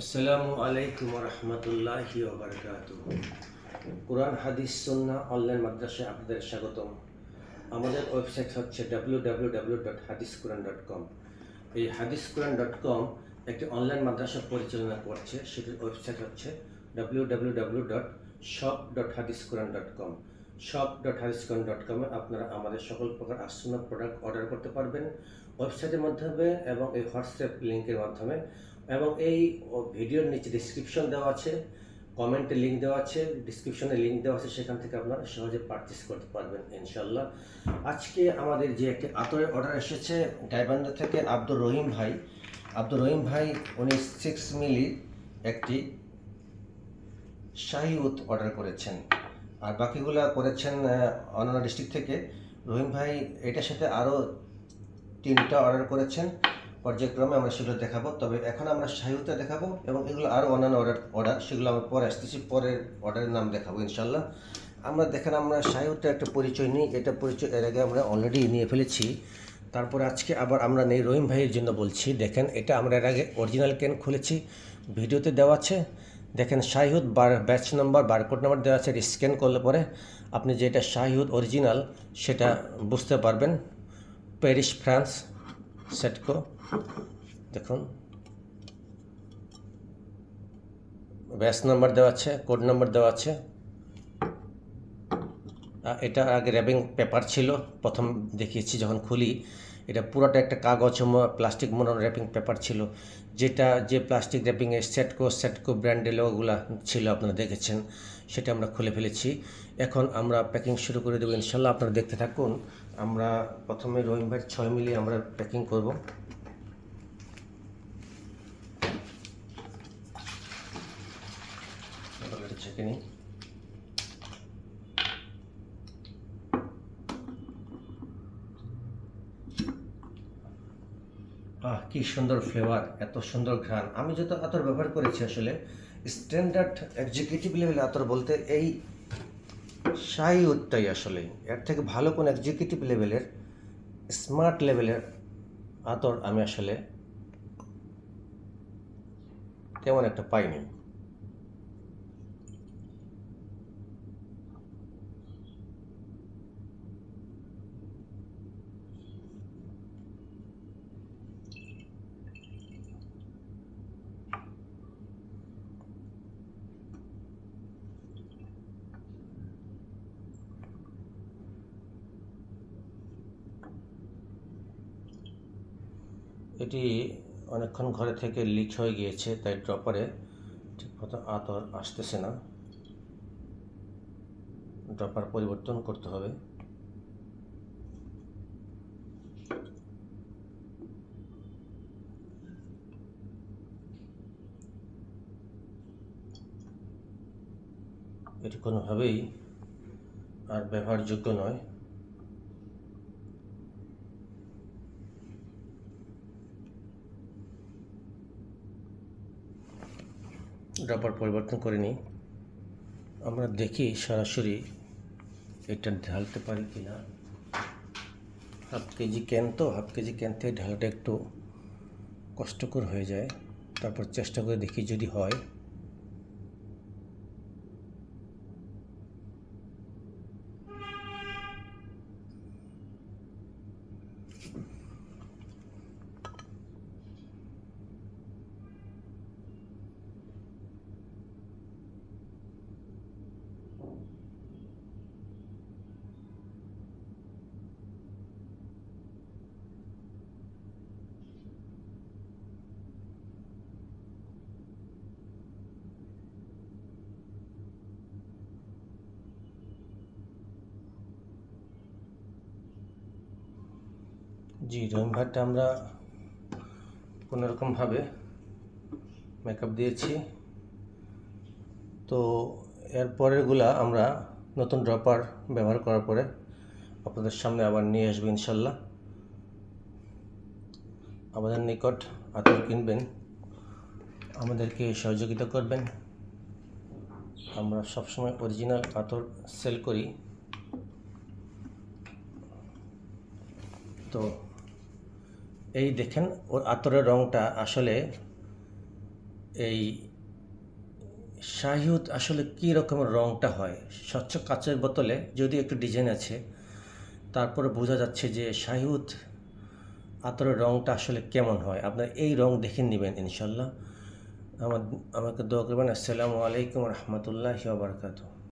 আসসালামু আলাইকুম রহমতুল্লাহি ওয়া বারাকাতুহু। কুরআন হাদিস সুন্নাহ অনলাইন মাদ্রাসায় আপনাদের স্বাগতম। আমাদের ওয়েবসাইট হচ্ছে www.hadisquran.com। এই hadisquran.com একটি অনলাইন মাদ্রাসা পরিচালনা করছে। সেটির ওয়েবসাইট হচ্ছে www.shop.hadisquran.com। shop.hadisquran.com এ আপনারা আমাদের সকল প্রকার সুন্নাহ প্রোডাক্ট অর্ডার করতে পারবেন ওয়েবসাইটের মাধ্যমে এবং এই হোয়াটসঅ্যাপ লিঙ্কের মাধ্যমে, এবং এই ভিডিওর নিচে ডিসক্রিপশন দেওয়া আছে, কমেন্টে লিঙ্ক দেওয়া আছে, ডিসক্রিপশনে লিঙ্ক দেওয়া আছে, সেখান থেকে আপনারা সহজে পারচেস করতে পারবেন ইনশাল্লাহ। আজকে আমাদের যে একটি আতরের অর্ডার এসেছে গাইবান্ধা থেকে আব্দুর রহিম ভাই উনি 6 মিলি একটি শাহী উদ অর্ডার করেছেন, আর বাকিগুলা করেছেন অন্যান্য ডিস্ট্রিক্ট থেকে। রহিম ভাই এটার সাথে আরও 3টা অর্ডার করেছেন, পর্যায়ক্রমে আমরা সেগুলো দেখাবো। তবে এখন আমরা শাহী উদটা দেখাবো এবং এগুলো আরও অন্যান্য অর্ডার সেগুলো আমরা পরে আসতেছি, পরের অর্ডারের নাম দেখাবো ইনশাল্লাহ। আমরা শাহী উদটা একটা পরিচয় নিই। এটা পরিচয় এর আগে আমরা অলরেডি নিয়ে ফেলেছি। তারপরে আজকে আবার আমরা নেই রহিম ভাইয়ের জন্য বলছি। দেখেন, এটা আমরা এর আগে অরিজিনাল ক্যান খুলেছি, ভিডিওতে দেওয়া আছে। দেখেন শাহী উদ ব্যাচ নাম্বার, বারকোড নাম্বার দেওয়া আছে। স্ক্যান করলে পরে আপনি যে এটা শাহী উদ অরিজিনাল সেটা বুঝতে পারবেন। প্যারিস, ফ্রান্স, সেটকো। দেখুন ব্যাচ নাম্বার দেওয়া আছে, কোড নাম্বার দেওয়া আছে। এটা আগে র্যাপিং পেপার ছিল, প্রথম দেখিয়েছি যখন খুলি। এটা পুরোটা একটা কাগজ প্লাস্টিক মনে র্যাপিং পেপার ছিল, যে প্লাস্টিক র্যাপিংয়ে সেটকো ব্র্যান্ডের লোগোগুলো ছিল আপনারা দেখেছেন, সেটা আমরা খুলে ফেলেছি। এখন আমরা প্যাকিং শুরু করে দেবো ইনশাল্লাহ, আপনারা দেখতে থাকুন। আমরা প্রথমে রহিম ভাইয়ের 6 মিলি আমরা প্যাকিং করব। ছেঁকে নিই। কি সুন্দর ফ্লেভার, এত সুন্দর ঘ্রাণ। আমি যত আতর ব্যবহার করেছি আসলে স্ট্যান্ডার্ড এক্সিকিউটিভ লেভেল আতর বলতে এই শাহী উদটাই আসলে। এর থেকে ভালো কোন এক্সিকিউটিভ লেভেলের স্মার্ট লেভেলের আতর আমি আসলে তেমন একটা পাইনি। এটি অনেকক্ষণ ঘরে থেকে লিক হয়ে গিয়েছে, তাই ড্রপারে ঠিকমতো আতর আসতেছে না। ড্রপার পরিবর্তন করতে হবে। এটি কোনোভাবেই আর ব্যবহারযোগ্য নয়। ড্রপার পরিবর্তন করে নিই। আমরা দেখি সরাসরি এটা ঢালতে পারি কিনা। হাফ কেজি ক্যান থেকে ঢালাটা একটু কষ্টকর হয়ে যায়। তারপর চেষ্টা করে দেখি যদি হয়। জি, রহিম ভাইটা আমরা কোনোরকমভাবে মেকআপ দিয়েছি। তো এর পরেরগুলা আমরা নতুন ড্রপার ব্যবহার করার পরে আপনাদের সামনে আবার নিয়ে আসবো ইনশাল্লাহ। আমাদের নিকট আতর কিনবেন, আমাদেরকে সহযোগিতা করবেন। আমরা সবসময় অরিজিনাল আতর সেল করি। তো এই দেখেন ওর আতরের রঙটা আসলে এই শাহিউদ আসলে কী রকমের রঙটা হয়। স্বচ্ছ কাচের বোতলে যদি একটু ডিজাইন আছে, তারপরে বোঝা যাচ্ছে যে শাহিউদ আতরের রঙটা আসলে কেমন হয়। আপনার এই রং দেখে নেবেন ইনশাল্লাহ। আমাকে দোয়া করবেন। আসসালামু আলাইকুম রহমতুল্লাহি ওয়া বারাকাতুহু।